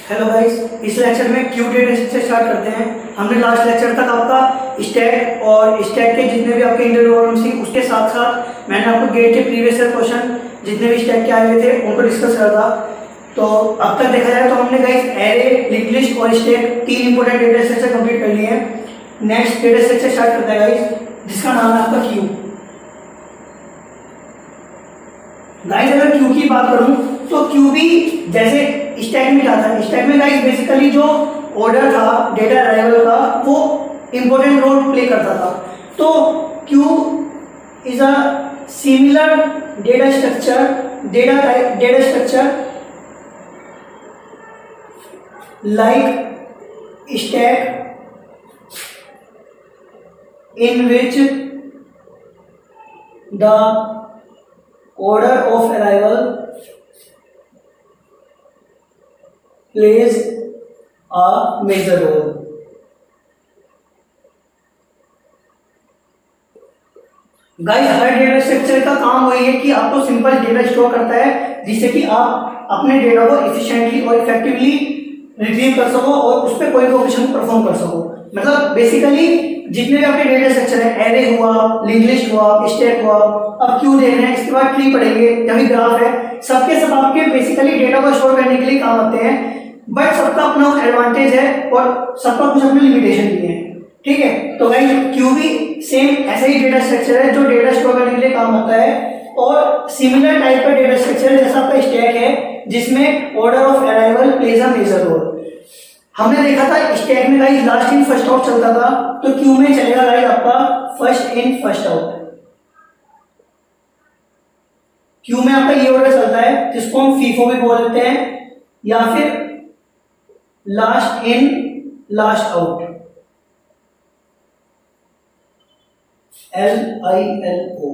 Hello guys, इस lecture में Q data से स्टार्ट करते हैं। हमने लास्ट लेक्चर तक आपका स्टैक और स्टैक के जितने भी आपके इंटरवल थी उसके साथ साथ मैंने आपको गेट के प्रीवियस ईयर क्वेश्चन जितने भी स्टैक के आए हुए थे उनको डिस्कस करा था। तो अब तक देखा जाए तो हमने गाइस एरे, लिंक्ड लिस्ट और स्टैक तीन इंपॉर्टेंट डेटा स्ट्रक्चर कंप्लीट कर लिए हैं। नेक्स्ट डेटा स्ट्रक्चर स्टार्ट करते हैं गाइस, जिसका नाम है आपका क्यू। गाइस अगर क्यू की बात करूं तो क्यू भी जैसे स्टैक में क्या था, स्टैक में गाइस बेसिकली जो ऑर्डर था डेटा अराइवल का वो इंपॉर्टेंट रोल प्ले करता था। तो Q is a similar data structure like stack in which the order of arrival plays a major role. Guys her data structure का काम वही है कि आपको सिंपल डेटा स्टोर करता है जिससे कि आप अपने डेटा को एफिशिएंटली और इफेक्टिवली रिट्रीव कर सको और उस पर कोई भी ऑपरेशन परफॉर्म कर सको। मतलब बेसिकली जितने भी आपके डेटा स्ट्रक्चर है, एरे हुआ, लिंक्ड लिस्ट हुआ, स्टैक हुआ, अब क्यू देख रहे हैं, इसके बाद ट्री पढ़ेंगे, अभी ग्राफ है, सबके सब आपके बेसिकली डेटा को स्टोर करने के लिए काम आते हैं। बट सबका अपना एडवांटेज है और सबका कुछ अपने लिमिटेशन भी है। ठीक है, तो गाइस क्यू भी सेम ऐसा ही डेटा स्ट्रक्चर है जो डेटा स्टोर करने के लिए काम आता है और सिमिलर टाइप का डेटा स्ट्रक्चर जैसा आपका स्टैक है जिसमें order of arrival plays a major role. हमने देखा था स्टैक में guys last in first out चलता था, तो क्यू में चलेगा गाइस आपका first in first out. Queue में आपका ये ऑर्डर चलता है जिसको हम फीफो भी बोल देते हैं या फिर last in last out, LILO।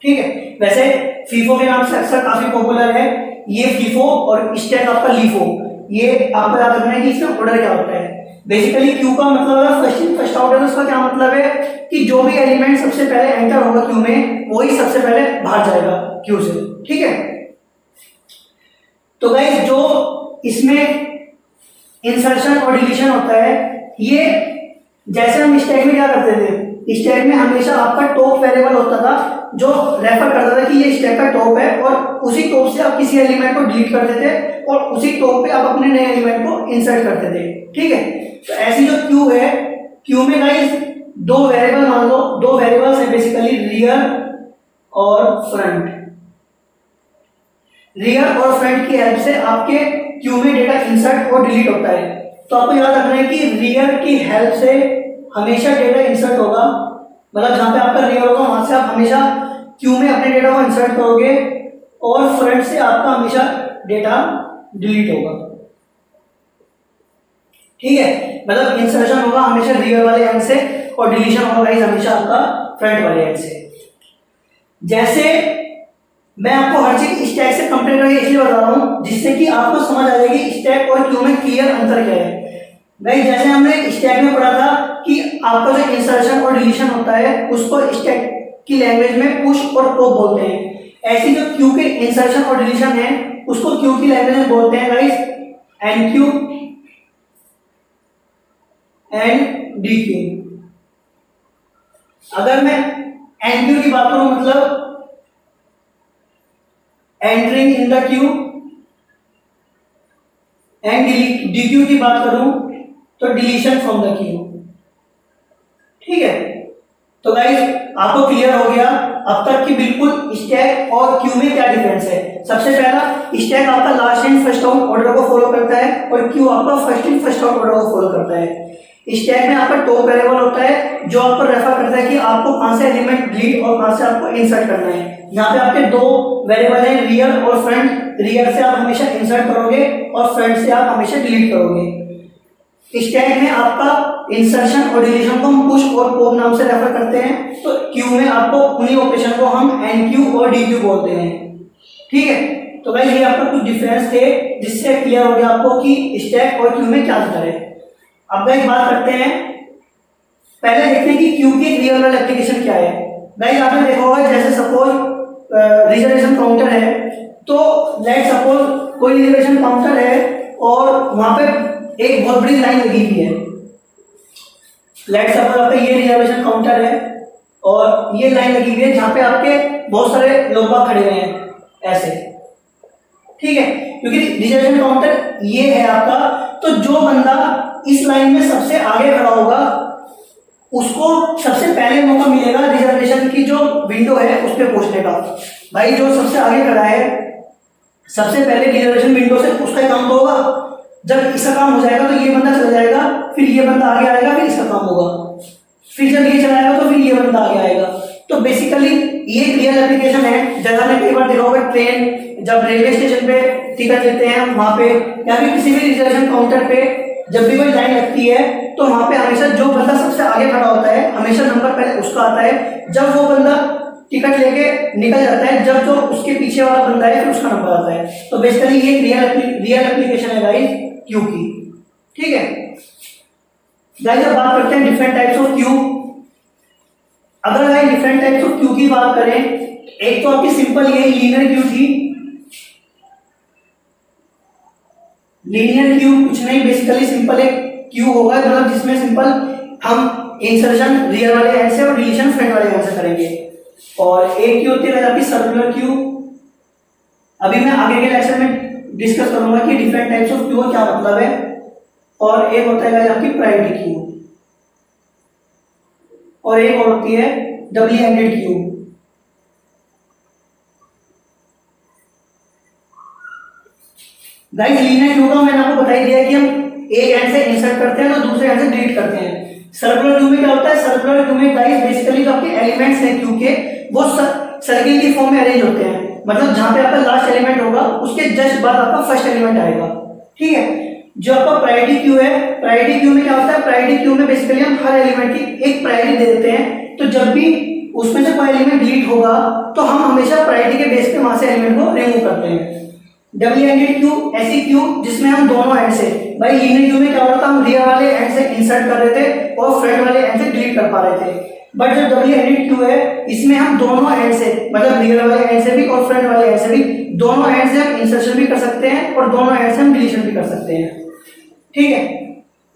ठीक है, वैसे फीफो के नाम से अक्सर काफी पॉपुलर है ये फीफो और स्टैक आपका लीफो। ये आपको याद रखना है कि इसमें ऑर्डर क्या होता है। बेसिकली क्यू का मतलब है फर्स्ट इन फर्स्ट आउट है, तो उसका क्या मतलब है कि जो भी एलिमेंट सबसे पहले एंटर होगा क्यू में वही सबसे पहले बाहर जाएगा क्यू से। ठीक है, तो गाइस जो इसमें इंसर्शन और डिलीशन होता है, ये जैसे हम स्टैक में क्या करते थे, स्टैक में हमेशा आपका टॉप वेरिएबल होता था जो रेफर करता था कि ये स्टैक का टॉप है और उसी टॉप से आप किसी एलिमेंट को डिलीट करते थे और उसी टॉप पे आप अपने नए एलिमेंट को इंसर्ट करते थे। ठीक है, तो ऐसी जो क्यू है, क्यू में गाइस दो वेरिएबल मान लो, दो वेरिएबल्स है बेसिकली रियर और फ्रंट। रियर और फ्रंट की हेल्प से आपके क्यू में डेटा इंसर्ट और डिलीट होता है। तो आपको याद रखना है कि रियर की हेल्प से हमेशा डेटा इंसर्ट होगा, मतलब जहां पे आपका रियर होगा वहां से आप हमेशा क्यू में अपने डेटा को इंसर्ट करोगे और फ्रंट से आपका हमेशा डेटा डिलीट होगा। ठीक है, मतलब इंसर्शन होगा हमेशा रियर वाले एंड से और डिलीशन होगा हमेशा आपका फ्रंट वाले एंड से। जैसे मैं आपको हर चीज स्टैक से कंपेयर करके इसलिए बता रहा हूं जिससे कि आपको समझ आ जाएगी स्टैक और क्यू में क्लियर अंतर क्या है। भाई जैसे हमने स्टैक में पढ़ा था कि आपका जो इंसर्शन और डिलीशन होता है उसको स्टैक की लैंग्वेज में पुश और पॉप बोलते हैं, ऐसी जो क्यू के इंसर्शन और डिलीशन है उसको क्यू की लैंग्वेज में बोलते हैं गाइस एनक्यू एंड डीक्यू। अगर मैं एनक्यू की बात करूं मतलब entering in the queue, and dequeue की बात करूं तो डिलीशन फ्रॉम द क्यू। ठीक है, तो गाइस आपको क्लियर हो गया अब तक कि बिल्कुल स्टैक और क्यू में क्या डिफरेंस है। सबसे पहला, स्टैक आपका last in first out order को फॉलो करता है और क्यू आपका first in first out order को फॉलो करता है। स्टैक में आपका टॉप वेरिएबल होता है जो आपको रेफर करता है कि आपको कहां से एलिमेंट डिलीट और कहां से आपको इंसर्ट करना है। यहाँ पे आपके दो वेरिएबल हैं रियर और फ्रंट। रियर से आप हमेशा इंसर्ट करोगे और फ्रंट से आप हमेशा डिलीट करोगे। स्टैक में आपका इंसर्शन और डिलीशन को हम पुश और पॉप नाम से रेफर करते हैं, तो क्यू में आपको उन्हीं ऑपरेशन को हम एनक्यू और डीक्यू बोलते हैं। ठीक है, तो भाई ये आपका कुछ डिफरेंस थे जिससे क्लियर हो गया आपको कि स्टैक और क्यू में क्या अंतर है। अब भाई बात करते हैं, पहले देखते हैं कि क्यू की रियल वर्ल्ड एप्लीकेशन क्या है। भाई आपने देखा होगा जैसे सपोज रिजर्वेशन काउंटर है, तो लेट सपोज कोई रिजर्वेशन काउंटर है और वहां पे एक बहुत बड़ी लाइन लगी हुई है। लेट सपोज आपका ये रिजर्वेशन काउंटर है और ये लाइन लगी हुई है जहां पे आपके बहुत सारे लोग बाग खड़े हुए हैं ऐसे, ठीक है, क्योंकि रिजर्वेशन काउंटर ये है आपका। तो जो बंदा इस लाइन में सबसे आगे खड़ा होगा उसको सबसे पहले मौका मिलेगा रिजर्वेशन की जो विंडो है उस पर पहुंचने का। भाई जो सबसे आगे खड़ा है सबसे पहले रिजर्वेशन विंडो से उसका काम तो होगा। जब इसका काम हो जाएगा तो ये बंदा चला जाएगा, फिर ये बंदा आगे आएगा, फिर इसका काम होगा, फिर जब ये चलाएगा तो फिर ये बंदा आगे आएगा। तो बेसिकली ये रियल एप्लीकेशन है। जगह में कई बार देखा होगा ट्रेन जब रेलवे स्टेशन पे टिकट लेते हैं वहां पे या फिर किसी भी रिजर्वेशन काउंटर पे जब भी कोई लाइन लगती है तो वहां पे हमेशा जो बंदा सबसे आगे खड़ा होता है हमेशा नंबर पहले उसका आता है। जब वो बंदा टिकट लेके निकल जाता है, जब जो उसके पीछे वाला बंदा है फिर उसका नंबर आता है। तो बेसिकली ये रियल एप्लीकेशन है गाइस क्यू की, ठीक है। गाइस अब बात करते हैं डिफरेंट टाइप्स ऑफ क्यू। अगर guys different types of Q की बात करें, एक तो आपकी सिंपल ये लीनियर क्यू थी। लीनियर क्यू कुछ नहीं, बेसिकली सिंपल एक क्यू होगा मतलब जिसमें सिंपल हम इंसर्शन रियर वाले एंड से और डिलीशन फ्रंट वाले एंड से करेंगे। और एक क्यू होती है आपकी सर्कुलर क्यू। अभी मैं आगे के लेक्चर में डिस्कस करूंगा कि डिफरेंट टाइप्स ऑफ क्यू का क्या मतलब है। और एक होता है आपकी प्रायोरिटी क्यू और एक और होती है doubly ended queue. Guys linear queue का मैंने आपको बता ही दिया कि हम एक एंड से इंसर्ट करते हैं तो दूसरे एंड से डिलीट करते हैं। सर्कुलर क्यू में क्या होता है, सर्कुलर क्यू में गाइस बेसिकली जो आपके एलिमेंट्स हैं क्यू के वो सर्किल की फॉर्म में अरेंज होते हैं। मतलब जहां पे आपका लास्ट एलिमेंट होगा उसके जस्ट बाद आपका फर्स्ट एलिमेंट आएगा, ठीक है। जो आपका प्रायोरिटी क्यू है, प्रायोरिटी क्यू में क्या होता है, प्रायोरिटी क्यू में बेसिकली हम हर एलिमेंट की एक प्रायोरिटी दे देते हैं। तो जब भी उसमें से कोई एलिमेंट डिलीट होगा तो हम हमेशा प्रायोरिटी के बेस पे वहां से एलिमेंट को रिमूव करते हैं। डबल एंडेड क्यू ऐसी क्यू जिसमें हम दोनों एंड से, भाई लीनियर क्यू में क्या होता था हम रियर वाले एंड से इंसर्ट कर रहे थे और फ्रंट वाले एंड से डिलीट कर पा रहे थे। बट जो डबल एंडेड क्यू है इसमें हम दोनों एंड से मतलब रियर वाले एंड से भी और फ्रंट वाले एंड से भी दोनों एंड से हम इंसर्शन भी कर सकते हैं और दोनों एंड से हम डिलीशन भी कर सकते हैं, ठीक है।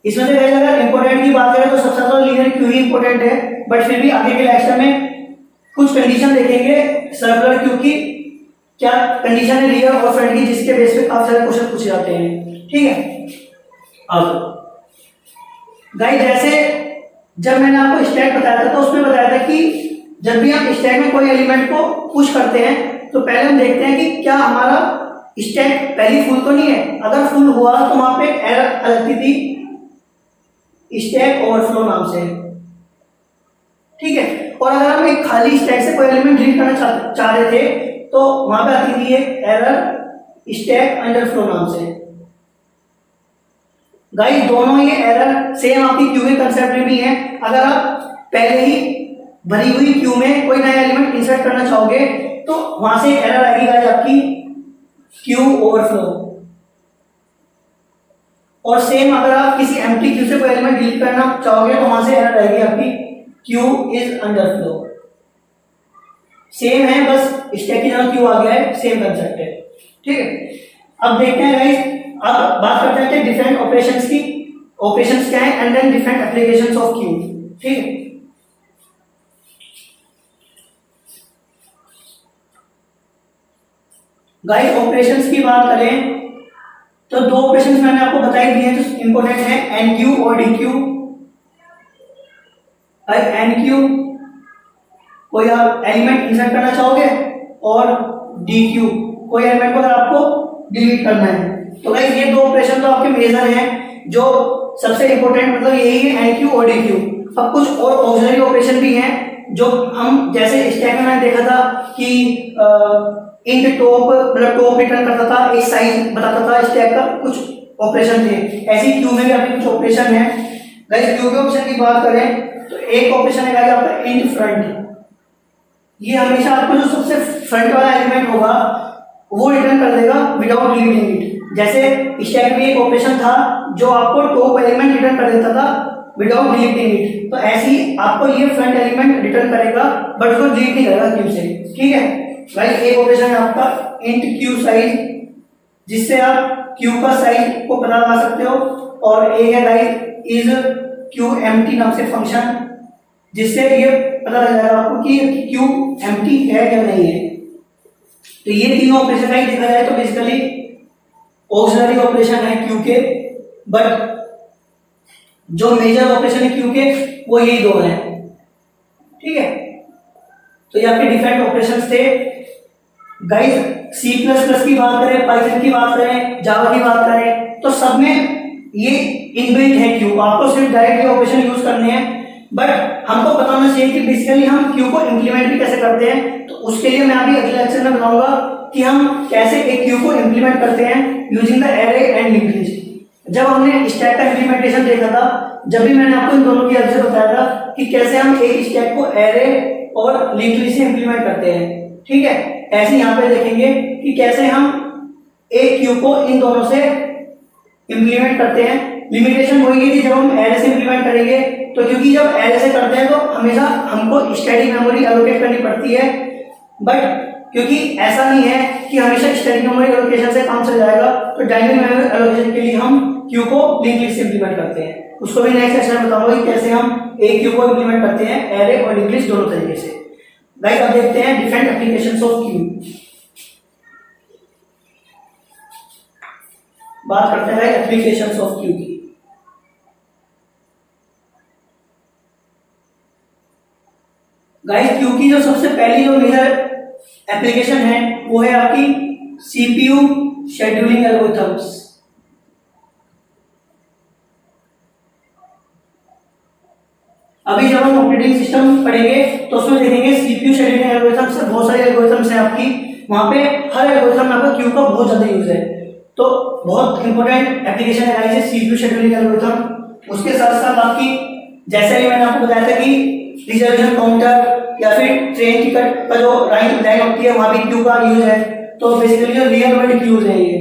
इसमें से अगर इंपोर्टेंट की बात करें तो सबसे ज्यादा लीनियर क्यू ही इंपोर्टेंट है। बट फिर भी आगे के लेक्चर में कुछ कंडीशन देखेंगे सर्कुलर क्यू की क्या कंडीशन है रियर और फ्रंट की, जिसके बेस पे काफी सारे क्वेश्चन पूछे जाते हैं, ठीक है। अब गाइस जैसे जब मैंने आपको स्टैक बताया था तो उसमें बताया था कि जब भी हम स्टैक में कोई एलिमेंट को पुश करते हैं तो पहले हम देखते हैं कि क्या हमारा स्टैक पहली फुल तो नहीं है। अगर फुल हुआ तो वहां पे एरर लगती थी स्टैक ओवरफ्लो नाम से, ठीक है। और अगर हम एक खाली स्टैक से कोई एलिमेंट डिलीट करना चाह रहे थे तो वहां पे आती थी एक एरर स्टैक अंडरफ्लो नाम से। गाइस दोनों ये एरर सेम आपकी क्यू के कंसेप्ट में भी है। अगर आप पहले ही भरी हुई क्यू में कोई नया एलिमेंट इंसर्ट करना चाहोगे तो वहां से एक एरर आएगी गाइस आपकी क्यू ओवरफ्लो। और सेम अगर आप किसी एम्प्टी क्यू से कोई एलिमेंट डिलीट करना चाहोगे तो वहां से एरर आएगी आपकी क्यू इज अंडरफ्लो। सेम है, बस स्टैक की जगह क्यू आ गया है, सेम कंसेप्ट है, ठीक है। अब देखते हैं गाइस, अब बात करते हैं डिफरेंट ऑपरेशंस की। ऑपरेशंस क्या है and then different applications of queue, ठीक है। गाइस ऑपरेशंस की बात करें तो दो ऑपरेशंस मैंने आपको बताई दिए हैं जो इंपॉर्टेंट है, एन क्यू और डी क्यू। एन क्यू कोई आप एलिमेंट इंसर्ट करना चाहोगे और डी क्यू कोई एलिमेंट को अगर आपको डिलीट करना है। तो गाइस ये दो ऑपरेशन तो आपके मेजर हैं जो सबसे इंपॉर्टेंट मतलब यही है एन क्यू और डी क्यू। अब कुछ और ऑक्सिलरी ऑपरेशन भी हैं जो हम जैसे स्टैक में मैंने देखा था कि इंट टॉप मतलब टॉप रिटर्न करता था, एक साइज बताता था स्टैक का, कुछ ऑपरेशन थे। ऐसी क्यू में भी आपके कुछ ऑपरेशन है। गाइस क्यू के ऑपरेशन की बात करें तो एक ऑपरेशन है गाइस आपका इंट फ्रंट। ये हमेशा आपको जो सबसे फ्रंट वाला एलिमेंट होगा वो रिटर्न कर देगा विदाउट डिलीटिंग इट। जैसे स्टैक में एक ऑपरेशन था जो आपको टॉप एलिमेंट रिटर्न कर देता था विदाउट डिलीटिंग इट, तो ऐसे ही आपको ये फ्रंट एलिमेंट रिटर्न करेगा बट उसको डिलीट नहीं करेगा क्यू से, ठीक है। भाई एक ऑपरेशन है आपका इंट क्यू साइज जिससे आप क्यू का साइज को पता लगा सकते हो, और एक है गाइस इज क्यू एम्प्टी नाम से फंक्शन, जिससे ये पता लग जाएगा आपको कि क्यू एम्प्टी है या नहीं है। तो ये तीनों ऑपरेशन का देखा जाए तो बेसिकली ऑक्सिलरी ऑपरेशन है क्यू के, बट जो मेजर ऑपरेशन है क्यू के वो यही दो हैं। ठीक है, तो ये आपके डिफरेंट ऑपरेशंस थे गाइस। सी प्लस प्लस की बात करें, पाइथन की बात करें, जावा की बात करें, तो सब में ये इनबिल्ट है क्यू। आपको सिर्फ डायरेक्ट ऑपरेशन यूज करने हैं, बट हमको पता होना चाहिए कि बेसिकली हम क्यू को इंप्लीमेंट भी कैसे करते हैं। तो उसके लिए मैं अभी अगले लेक्चर में बताऊंगा कि हम कैसे एक क्यू को इंप्लीमेंट करते हैं using the array and linked list. जब हमने स्टैक का इंप्लीमेंटेशन देखा था, जब भी मैंने आपको इन दोनों की हेल्प से बताया था कि कैसे हम एक स्टैक को एरे और लिंक्ड लिस्ट से इंप्लीमेंट करते हैं। ठीक है, ऐसे यहाँ पे देखेंगे कि कैसे हम एक क्यू को इन दोनों से इंप्लीमेंट करते हैं। लिमिटेशन वही है कि जब हम एरे से इंप्लीमेंट करेंगे तो क्योंकि जब एरे से करते हैं तो हमेशा हमको स्टैटिक मेमोरी एलोकेट करनी पड़ती है, बट क्योंकि ऐसा नहीं है कि हमेशा स्टैटिक मेमोरी एलोकेशन से काम चल जाएगा, तो डायनेमिक मेमोरी एलोकेशन के लिए हम क्यू को लिंक्ड लिस्ट से इंप्लीमेंट करते हैं। उसको भी नेक्स्ट सेशन में बताऊंगा कि कैसे हम एक क्यू को इंप्लीमेंट करते हैं एरे और लिंक्ड लिस्ट दोनों तरीके से। गाइस अब देखते हैं डिफरेंट एप्लीकेशंस ऑफ क्यू। बात करते हैं एप्लीकेशंस ऑफ क्यू की। गाइस क्यू की जो सबसे पहली जो मेजर एप्लीकेशन है वो है आपकी सीपीयू शेड्यूलिंग एल्गोरिथम्स। अभी जब हम ऑपरेटिंग सिस्टम पढ़ेंगे तो उसमें देखेंगे सीपीयू शेड्यूलिंग एल्गोरिथम्स से बहुत सारे एल्गोरिथम्स हैं आपकी, वहां पे हर एल्गोरिथम में आपका क्यू का बहुत ज्यादा यूज है। तो बहुत इंपॉर्टेंट एप्लीकेशन है गाइस सीपीयू शेड्यूलिंग एल्गोरिथम। उसके साथ साथ आपकी जैसे ही मैंने आपको बताया था कि रिजर्वेशन काउंटर या फिर ट्रेन टिकट का जो लाइन होती है वहां भी क्यू का यूज है। तो बेसिकली जो रियल वर्ल्ड क्यूज है, ये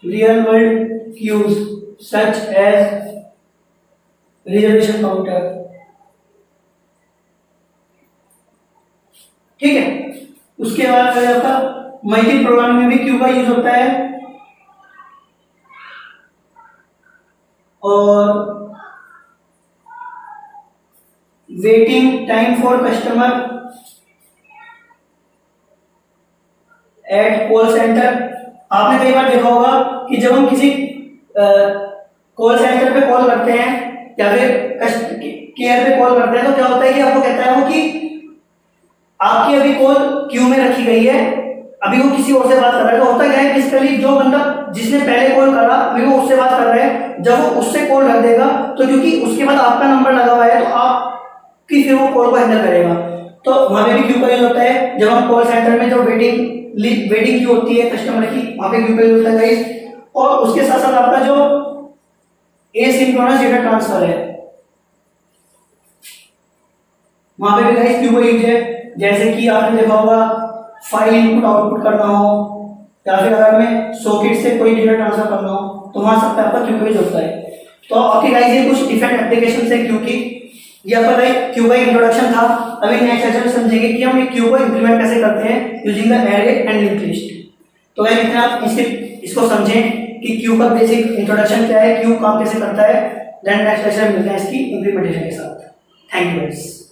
real world queues such as reservation counter. ठीक है, उसके बाद आपका मल्टी प्रोग्रामिंग में भी क्यू का यूज होता है, और waiting time for customer at call centre. आपने कई बार देखा होगा कि जब हम किसी कॉल सेंटर पे कॉल करते हैं या फिर केयर पे कॉल करते हैं तो क्या होता है कि आपको कहता है वो कि आपकी अभी कॉल क्यू में रखी गई है, अभी वो किसी और से बात कर रहा है। तो होता क्या है बेसिकली जो बंदा जिसने पहले कॉल करा अभी वो उससे बात कर रहा है, जब वो उससे कॉल रख देगा तो क्योंकि उसके बाद आपका नंबर लगा हुआ है तो आप कि फिर वो कॉल को हैंडल करेगा। तो वहां पे भी क्यू का यूज होता है। जब हम कॉल सेंटर में जो वेटिंग क्यू होती है कस्टमर की, वहां पे क्यू का यूज होता है गाइस। और उसके साथ साथ आपका जो एसिंक्रोनस डेटा ट्रांसफर है वहां पे भी गाइस क्यू का यूज है। जैसे कि आपने देखा होगा फाइल इनपुट आउटपुट करना हो या फिर अगर हमें सॉकेट से कोई डेटा ट्रांसफर करना हो तो वहां सब पे आपका क्यू का यूज होता है। तो आपके गाइस ये कुछ डिफरेंट एप्लीकेशंस है क्यू की। ये आपका क्यू का इंट्रोडक्शन था। अभी नेक्स्ट सेशन में समझेंगे कि हम क्यू को इंप्लीमेंट कैसे करते हैं using the array and linked list. तो गाइस इतना आप इसको समझें कि क्यू का बेसिक इंट्रोडक्शन क्या है, क्यू काम कैसे करता है। देन नेक्स्ट सेशन में मिलते हैं इसकी इंप्लीमेंटेशन के साथ। Thank you guys.